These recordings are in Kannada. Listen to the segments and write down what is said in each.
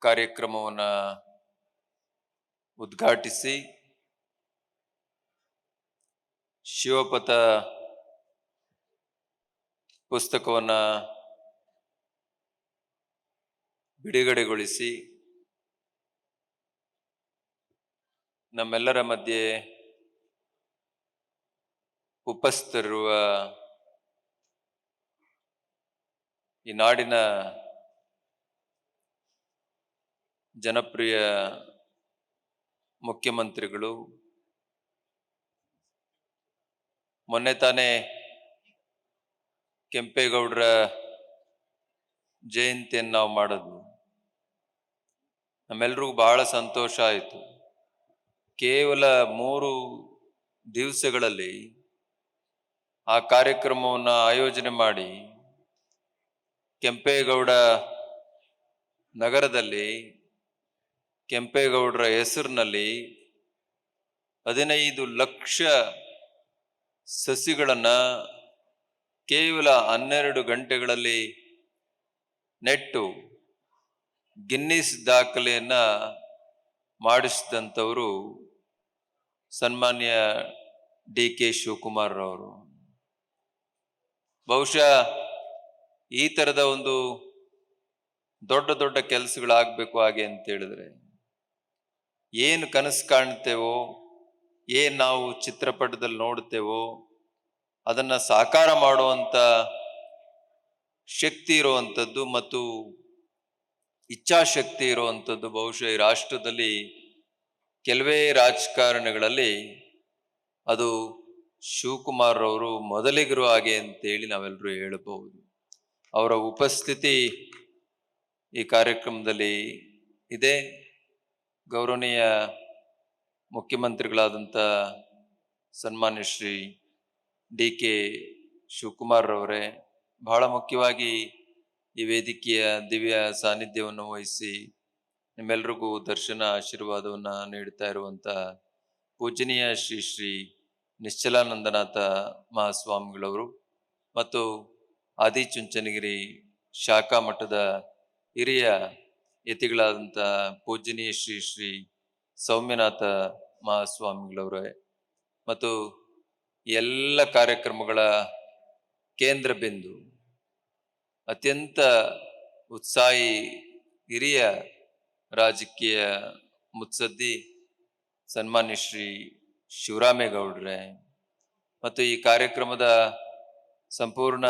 ಕಾರ್ಯಕ್ರಮವನ್ನು ಉದ್ಘಾಟಿಸಿ ಶಿವಪಥ ಪುಸ್ತಕವನ್ನು ಬಿಡುಗಡೆಗೊಳಿಸಿ ನಮ್ಮೆಲ್ಲರ ಮಧ್ಯೆ ಉಪಸ್ಥಿತರಿರುವ ಈ ನಾಡಿನ ಜನಪ್ರಿಯ ಮುಖ್ಯಮಂತ್ರಿಗಳು, ಮೊನ್ನೆ ತಾನೇ ಕೆಂಪೇಗೌಡರ ಜಯಂತಿಯನ್ನು ನಾವು ಮಾಡಿದ್ವು. ನಮ್ಮೆಲ್ರಿಗೂ ಬಹಳ ಸಂತೋಷ ಆಯಿತು. ಕೇವಲ 3 ದಿವಸಗಳಲ್ಲಿ ಆ ಕಾರ್ಯಕ್ರಮವನ್ನು ಆಯೋಜನೆ ಮಾಡಿ ಕೆಂಪೇಗೌಡ ನಗರದಲ್ಲಿ ಕೆಂಪೇಗೌಡರ ಹೆಸರಿನಲ್ಲಿ 15 ಲಕ್ಷ ಸಸಿಗಳನ್ನು ಕೇವಲ 12 ಗಂಟೆಗಳಲ್ಲಿ ನೆಟ್ಟು ಗಿನ್ನಿಸ್ ದಾಖಲೆಯನ್ನು ಮಾಡಿಸಿದಂಥವರು ಸನ್ಮಾನ್ಯ ಡಿ.ಕೆ. ಶಿವಕುಮಾರ್ ಅವರು. ಬಹುಶಃ ಈ ಥರದ ಒಂದು ದೊಡ್ಡ ದೊಡ್ಡ ಕೆಲಸಗಳಾಗಬೇಕು ಹಾಗೆ ಅಂತ ಹೇಳಿದ್ರೆ, ಏನು ಕನಸು ಕಾಣ್ತೇವೋ, ಏನು ನಾವು ಚಿತ್ರಪಟದಲ್ಲಿ ನೋಡ್ತೇವೋ ಅದನ್ನು ಸಾಕಾರ ಮಾಡುವಂಥ ಶಕ್ತಿ ಇರುವಂಥದ್ದು ಮತ್ತು ಇಚ್ಛಾಶಕ್ತಿ ಇರುವಂಥದ್ದು ಬಹುಶಃ ಈ ರಾಷ್ಟ್ರದಲ್ಲಿ ಕೆಲವೇ ರಾಜಕಾರಣಿಗಳಲ್ಲಿ ಅದು ಶಿವಕುಮಾರ್ ಅವರು ಮೊದಲಿಗರು ಹಾಗೆ ಅಂತೇಳಿ ನಾವೆಲ್ಲರೂ ಹೇಳಬಹುದು. ಅವರ ಉಪಸ್ಥಿತಿ ಈ ಕಾರ್ಯಕ್ರಮದಲ್ಲಿ ಇದೆ. ಗೌರವನೀಯ ಮುಖ್ಯಮಂತ್ರಿಗಳಾದಂಥ ಸನ್ಮಾನ್ಯ ಶ್ರೀ ಡಿ.ಕೆ. ಶಿವಕುಮಾರ್ ಅವರೇ, ಬಹಳ ಮುಖ್ಯವಾಗಿ ಈ ವೇದಿಕೆಯ ದಿವ್ಯ ಸಾನ್ನಿಧ್ಯವನ್ನು ವಹಿಸಿ ನಿಮ್ಮೆಲ್ರಿಗೂ ದರ್ಶನ ಆಶೀರ್ವಾದವನ್ನು ನೀಡ್ತಾ ಇರುವಂಥ ಪೂಜನೀಯ ಶ್ರೀ ಶ್ರೀ ನಿಶ್ಚಲಾನಂದನಾಥ ಮಹಾಸ್ವಾಮಿಗಳವರು ಮತ್ತು ಆದಿಚುಂಚನಗಿರಿ ಶಾಖಾ ಮಠದ ಹಿರಿಯ ಯತಿಗಳಾದಂಥ ಪೂಜನೀಯ ಶ್ರೀ ಶ್ರೀ ಸೌಮ್ಯನಾಥ ಮಹಾಸ್ವಾಮಿಗಳವರೇ ಮತ್ತು ಎಲ್ಲ ಕಾರ್ಯಕ್ರಮಗಳ ಕೇಂದ್ರ ಬಿಂದು ಅತ್ಯಂತ ಉತ್ಸಾಹಿ ಹಿರಿಯ ರಾಜಕೀಯ ಮುತ್ಸದ್ದಿ ಸನ್ಮಾನ್ಯ ಶ್ರೀ ಶಿವರಾಮೇಗೌಡ್ರೆ ಮತ್ತು ಈ ಕಾರ್ಯಕ್ರಮದ ಸಂಪೂರ್ಣ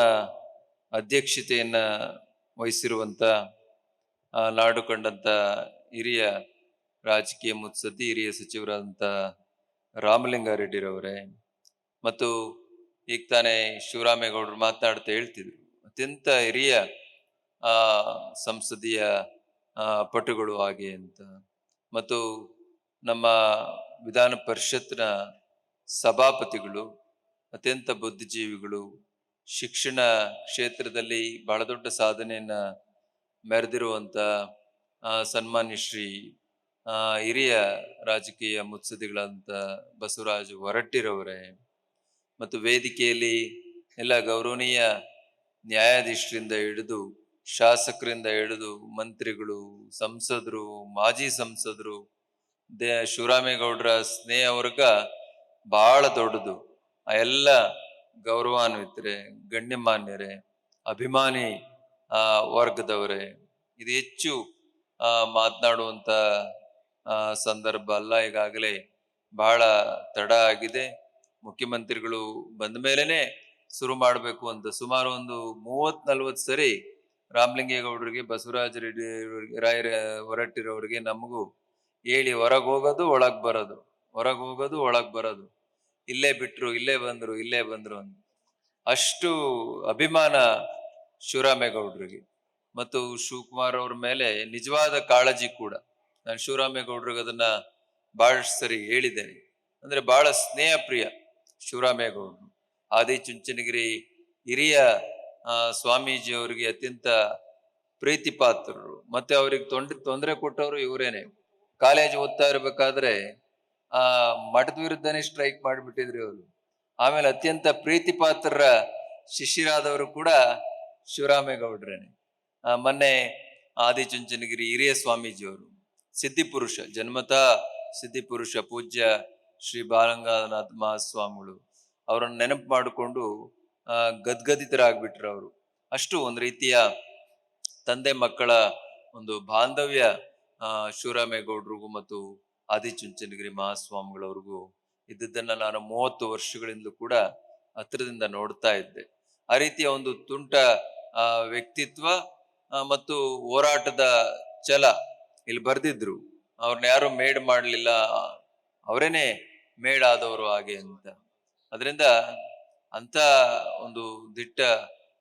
ಅಧ್ಯಕ್ಷತೆಯನ್ನು ವಹಿಸಿರುವಂಥ ನಾಡು ಕಂಡಂಥ ಹಿರಿಯ ರಾಜಕೀಯ ಮುತ್ಸದ್ದಿ ಹಿರಿಯ ಸಚಿವರಾದಂಥ ರಾಮಲಿಂಗಾರೆಡ್ಡಿರವರೇ ಮತ್ತು ಈಗ ತಾನೇ ಶಿವರಾಮೇಗೌಡರು ಮಾತನಾಡ್ತಾ ಹೇಳ್ತಿದ್ರು, ಅತ್ಯಂತ ಹಿರಿಯ ಸಂಸದೀಯ ಪಟುಗಳು ಹಾಗೆ ಅಂತ, ಮತ್ತು ನಮ್ಮ ವಿಧಾನ ಪರಿಷತ್ನ ಸಭಾಪತಿಗಳು, ಅತ್ಯಂತ ಬುದ್ಧಿಜೀವಿಗಳು, ಶಿಕ್ಷಣ ಕ್ಷೇತ್ರದಲ್ಲಿ ಬಹಳ ದೊಡ್ಡ ಸಾಧನೆಯನ್ನು ಮೆರೆದಿರುವಂಥ ಸನ್ಮಾನ್ಯ ಶ್ರೀ ಹಿರಿಯ ರಾಜಕೀಯ ಮುತ್ಸದ್ದಿಗಳಾದಂಥ ಬಸವರಾಜ ಹೊರಟ್ಟಿರವರೇ ಮತ್ತು ವೇದಿಕೆಯಲ್ಲಿ ಎಲ್ಲ ಗೌರವನೀಯ ನ್ಯಾಯಾಧೀಶರಿಂದ ಹಿಡಿದು ಶಾಸಕರಿಂದ ಹಿಡಿದು ಮಂತ್ರಿಗಳು, ಸಂಸದರು, ಮಾಜಿ ಸಂಸದರು, ಶಿವರಾಮೇಗೌಡರ ಸ್ನೇಹ ವರ್ಗ ಬಹಳ ದೊಡ್ಡದು. ಆ ಎಲ್ಲ ಗೌರವಾನ್ವಿತರೆ, ಗಣ್ಯಮಾನ್ಯರೇ, ಅಭಿಮಾನಿ ವರ್ಗದವರೇ, ಇದು ಹೆಚ್ಚು ಮಾತನಾಡುವಂಥ ಸಂದರ್ಭ ಅಲ್ಲ. ಈಗಾಗಲೇ ಬಹಳ ತಡ ಆಗಿದೆ. ಮುಖ್ಯಮಂತ್ರಿಗಳು ಬಂದ ಮೇಲೇನೆ ಶುರು ಮಾಡಬೇಕು ಅಂತ ಸುಮಾರು ಒಂದು 30-40 ಸರಿ ರಾಮಲಿಂಗೇಗೌಡರಿಗೆ, ಬಸವರಾಜ ರೆಡ್ಡಿ ರಾಯರ ಹೊರಟ್ಟಿರೋರಿಗೆ ನಮಗೂ ಹೇಳಿ ಹೊರಗೆ ಹೋಗೋದು ಒಳಗೆ ಬರೋದು, ಹೊರಗೆ ಹೋಗೋದು ಒಳಗೆ ಬರೋದು, ಇಲ್ಲೇ ಬಿಟ್ರು, ಇಲ್ಲೇ ಬಂದ್ರು ಅಂತ ಅಷ್ಟು ಅಭಿಮಾನ ಶಿವರಾಮೇಗೌಡರಿಗೆ ಮತ್ತು ಶಿವಕುಮಾರ್ ಅವ್ರ ಮೇಲೆ ನಿಜವಾದ ಕಾಳಜಿ ಕೂಡ. ನಾನು ಶಿವರಾಮೇಗೌಡರಿಗೆ ಅದನ್ನ ಬಹಳಷ್ಟು ಸರಿ ಹೇಳಿದ್ದೇನೆ. ಅಂದ್ರೆ ಬಹಳ ಸ್ನೇಹ ಪ್ರಿಯ ಶಿವರಾಮೇಗೌಡರು. ಆದಿಚುಂಚನಗಿರಿ ಹಿರಿಯ ಸ್ವಾಮೀಜಿ ಅವರಿಗೆ ಅತ್ಯಂತ ಪ್ರೀತಿ ಪಾತ್ರರು. ಮತ್ತೆ ಅವ್ರಿಗೆ ತೊಂದರೆ ಕೊಟ್ಟವರು ಇವರೇನೆ. ಕಾಲೇಜ್ ಓದ್ತಾ ಇರ್ಬೇಕಾದ್ರೆ ಮಠದ ವಿರುದ್ಧನೇ ಸ್ಟ್ರೈಕ್ ಮಾಡಿಬಿಟ್ಟಿದ್ರಿ ಅವರು. ಆಮೇಲೆ ಅತ್ಯಂತ ಪ್ರೀತಿ ಪಾತ್ರರ ಶಿಷ್ಯರಾದವರು ಕೂಡ ಶಿವರಾಮೇಗೌಡ್ರೇನೆ. ಮೊನ್ನೆ ಆದಿಚುಂಚನಗಿರಿ ಹಿರಿಯ ಸ್ವಾಮೀಜಿಯವರು, ಸಿದ್ಧಿಪುರುಷ, ಜನ್ಮತಃ ಸಿದ್ಧಿಪುರುಷ ಪೂಜ್ಯ ಶ್ರೀ ಬಾಲಗಂಗಾಧರನಾಥ ಮಹಾಸ್ವಾಮಿಗಳು ಅವರನ್ನು ನೆನಪು ಮಾಡಿಕೊಂಡು ಗದ್ಗದಿತರಾಗ್ಬಿಟ್ರು ಅವರು. ಅಷ್ಟು ಒಂದು ರೀತಿಯ ತಂದೆ ಮಕ್ಕಳ ಒಂದು ಬಾಂಧವ್ಯ ಶಿವರಾಮೇಗೌಡರಿಗೂ ಮತ್ತು ಆದಿಚುಂಚನಗಿರಿ ಮಹಾಸ್ವಾಮಿಗಳವ್ರಿಗೂ ಇದ್ದದ್ದನ್ನ ನಾನು 30 ವರ್ಷಗಳಿಂದಲೂ ಕೂಡ ಹತ್ತಿರದಿಂದ ನೋಡ್ತಾ ಇದ್ದೆ. ಆ ರೀತಿಯ ಒಂದು ತುಂಟ ವ್ಯಕ್ತಿತ್ವ ಮತ್ತು ಹೋರಾಟದ ಛಲ ಇಲ್ಲಿ ಬರ್ದಿದ್ರು. ಅವ್ರನ್ನ ಯಾರು ಮೇಡ್ ಮಾಡಲಿಲ್ಲ, ಅವರೇನೆ ಮೇಡಾದವರು ಹಾಗೆ ಅಂತ. ಅದರಿಂದ ಅಂತ ಒಂದು ದಿಟ್ಟ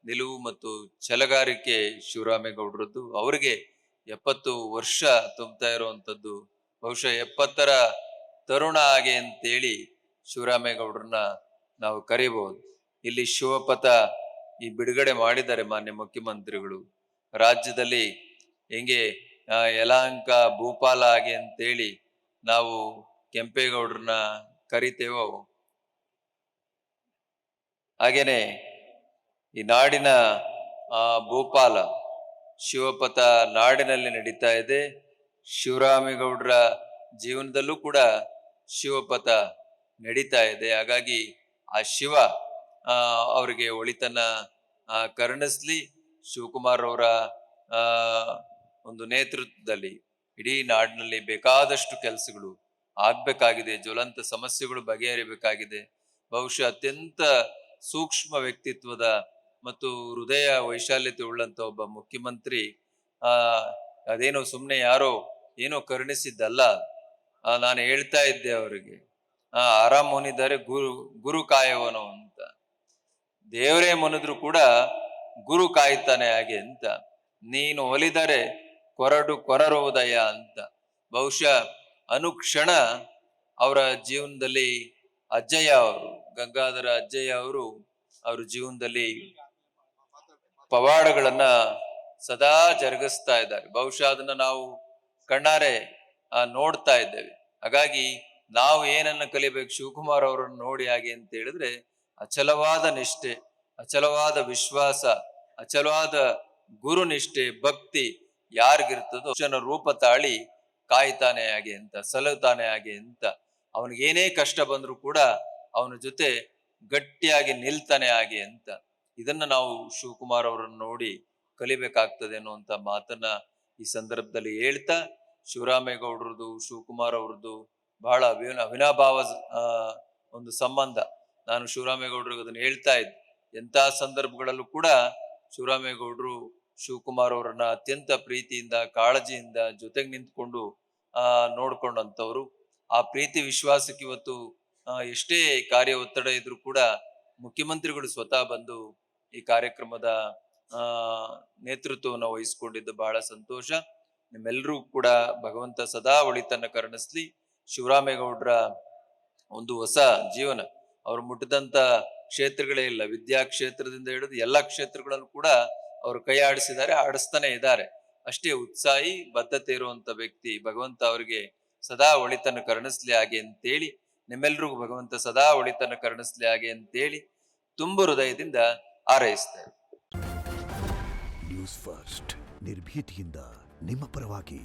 ನಿಲುವು ಮತ್ತು ಛಲಗಾರಿಕೆ ಶಿವರಾಮೇಗೌಡರದ್ದು. ಅವರಿಗೆ 70 ವರ್ಷ ತುಂಬ್ತಾ ಇರುವಂತದ್ದು. ಬಹುಶಃ 70ರ ತರುಣ ಹಾಗೆ ಅಂತೇಳಿ ಶಿವರಾಮೇಗೌಡರನ್ನ ನಾವು ಕರೀಬಹುದು. ಇಲ್ಲಿ ಶಿವಪಥ ಈ ಬಿಡುಗಡೆ ಮಾಡಿದ್ದಾರೆ ಮಾನ್ಯ ಮುಖ್ಯಮಂತ್ರಿಗಳು. ರಾಜ್ಯದಲ್ಲಿ ಹೆಂಗೆ ಯಲಹಂಕ ಭೂಪಾಲ ಹಾಗೆ ಅಂತೇಳಿ ನಾವು ಕೆಂಪೇಗೌಡರನ್ನ ಕರಿತೇವೋ, ಹಾಗೇನೆ ಈ ನಾಡಿನ ಭೂಪಾಲ ಶಿವಪಥ ನಾಡಿನಲ್ಲಿ ನಡೀತಾ ಇದೆ. ಶಿವರಾಮೇಗೌಡರ ಜೀವನದಲ್ಲೂ ಕೂಡ ಶಿವಪಥ ನಡೀತಾ ಇದೆ. ಹಾಗಾಗಿ ಆ ಶಿವ ಅವರಿಗೆ ಒಳಿತನ್ನ ಕರುಣಿಸ್ಲಿ. ಶಿವಕುಮಾರ್ ಅವರ ಒಂದು ನೇತೃತ್ವದಲ್ಲಿ ಇಡೀ ನಾಡಿನಲ್ಲಿ ಬೇಕಾದಷ್ಟು ಕೆಲಸಗಳು ಆಗ್ಬೇಕಾಗಿದೆ, ಜ್ವಲಂತ ಸಮಸ್ಯೆಗಳು ಬಗೆಹರಿಬೇಕಾಗಿದೆ. ಬಹುಶಃ ಅತ್ಯಂತ ಸೂಕ್ಷ್ಮ ವ್ಯಕ್ತಿತ್ವದ ಮತ್ತು ಹೃದಯ ವೈಶಾಲ್ಯತೆ ಉಳ್ಳಂತ ಒಬ್ಬ ಮುಖ್ಯಮಂತ್ರಿ ಅದೇನೋ ಸುಮ್ಮನೆ ಯಾರೋ ಏನೋ ಕರುಣಿಸಿದ್ದಲ್ಲ. ನಾನು ಹೇಳ್ತಾ ಇದ್ದೆ ಅವರಿಗೆ, ಆರಾಮ್ ಮುನಿದರೆ ಗುರು ಕಾಯವನು ಅಂತ. ದೇವರೇ ಮುನಿದ್ರು ಕೂಡ ಗುರು ಕಾಯ್ತಾನೆ ಹಾಗೆ ಅಂತ. ನೀನು ಒಲಿದರೆ ಕೊರರುವುದಯ ಅಂತ. ಬಹುಶಃ ಅನುಕ್ಷಣ ಅವರ ಜೀವನದಲ್ಲಿ ಅಜ್ಜಯ್ಯ ಅವರು, ಗಂಗಾಧರ ಅಜ್ಜಯ್ಯ ಅವರು ಅವ್ರ ಜೀವನದಲ್ಲಿ ಪವಾಡಗಳನ್ನ ಸದಾ ಜರುಗಿಸ್ತಾ ಇದ್ದಾರೆ. ಬಹುಶಃ ಅದನ್ನ ನಾವು ಕಣ್ಣಾರೆ ನೋಡ್ತಾ ಇದ್ದೇವೆ. ಹಾಗಾಗಿ ನಾವು ಏನನ್ನ ಕಲಿಬೇಕು ಶಿವಕುಮಾರ್ ಅವರನ್ನು ನೋಡಿ ಹಾಗೆ ಅಂತ ಹೇಳಿದ್ರೆ, ಅಚಲವಾದ ನಿಷ್ಠೆ, ಅಚಲವಾದ ವಿಶ್ವಾಸ, ಅಚಲವಾದ ಗುರು ನಿಷ್ಠೆ, ಭಕ್ತಿ ಯಾರಿಗಿರ್ತದೋ ರೂಪ ತಾಳಿ ಕಾಯ್ತಾನೆ ಹಾಗೆ ಅಂತ, ಸಲಹುತ್ತಾನೆ ಹಾಗೆ ಅಂತ. ಅವನಿಗೇನೇ ಕಷ್ಟ ಬಂದ್ರು ಕೂಡ ಅವನ ಜೊತೆ ಗಟ್ಟಿಯಾಗಿ ನಿಲ್ತಾನೆ ಹಾಗೆ ಅಂತ. ಇದನ್ನ ನಾವು ಶಿವಕುಮಾರ್ ಅವರನ್ನು ನೋಡಿ ಕಲಿಬೇಕಾಗ್ತದೆ ಅನ್ನುವಂತ ಮಾತನ್ನ ಈ ಸಂದರ್ಭದಲ್ಲಿ ಹೇಳ್ತಾ, ಶಿವರಾಮೇಗೌಡರದು ಶಿವಕುಮಾರ್ ಅವ್ರದ್ದು ಬಹಳ ಅವಿನಾಭಾವ ಒಂದು ಸಂಬಂಧ. ನಾನು ಶಿವರಾಮೇಗೌಡರಿಗೆ ಅದನ್ನ ಹೇಳ್ತಾ ಇದ್ದೆ. ಎಂಥ ಸಂದರ್ಭಗಳಲ್ಲೂ ಕೂಡ ಶಿವರಾಮೇಗೌಡರು ಶಿವಕುಮಾರ್ ಅವರನ್ನ ಅತ್ಯಂತ ಪ್ರೀತಿಯಿಂದ ಕಾಳಜಿಯಿಂದ ಜೊತೆಗೆ ನಿಂತ್ಕೊಂಡು ನೋಡ್ಕೊಂಡಂಥವ್ರು. ಆ ಪ್ರೀತಿ ವಿಶ್ವಾಸಕ್ಕೆ ಇವತ್ತು ಎಷ್ಟೇ ಕಾರ್ಯ ಒತ್ತಡ ಇದ್ರೂ ಕೂಡ ಮುಖ್ಯಮಂತ್ರಿಗಳು ಸ್ವತಃ ಬಂದು ಈ ಕಾರ್ಯಕ್ರಮದ ನೇತೃತ್ವವನ್ನು ವಹಿಸ್ಕೊಂಡಿದ್ದು ಬಹಳ ಸಂತೋಷ. ನಿಮ್ಮೆಲ್ಲರೂ ಕೂಡ ಭಗವಂತ ಸದಾ ಒಳಿತನ್ನ ಕರುಣಿಸ್ಲಿ. ಶಿವರಾಮೇಗೌಡರ ಒಂದು ಹೊಸ ಜೀವನ, ಅವ್ರು ಮುಟ್ಟಿದಂತ ಕ್ಷೇತ್ರಗಳೇ ಇಲ್ಲ. ವಿದ್ಯಾ ಕ್ಷೇತ್ರದಿಂದ ಹಿಡಿದು ಎಲ್ಲ ಕ್ಷೇತ್ರಗಳಲ್ಲೂ ಕೂಡ ಅವರು ಕೈ ಆಡಿಸಿದ್ದಾರೆ, ಆಡಿಸ್ತಾನೆ ಇದ್ದಾರೆ. ಅಷ್ಟೇ ಉತ್ಸಾಹಿ, ಬದ್ಧತೆ ಇರುವಂತ ವ್ಯಕ್ತಿ. ಭಗವಂತ ಅವರಿಗೆ ಸದಾ ಒಳಿತನ್ನು ಕರುಣಿಸ್ಲಿ ಹಾಗೆ ಅಂತೇಳಿ, ನಿಮ್ಮೆಲ್ರಿಗೂ ಭಗವಂತ ಸದಾ ಒಳಿತನ್ನು ಕರುಣಿಸ್ಲಿ ಹಾಗೆ ಅಂತೇಳಿ ತುಂಬ ಹೃದಯದಿಂದ ಹಾರೈಸ್ತೇವೆ. ನ್ಯೂಸ್ ಫಸ್ಟ್, ನಿರ್ಭೀತಿಯಿಂದ ನಿಮ್ಮ ಪರವಾಗಿ.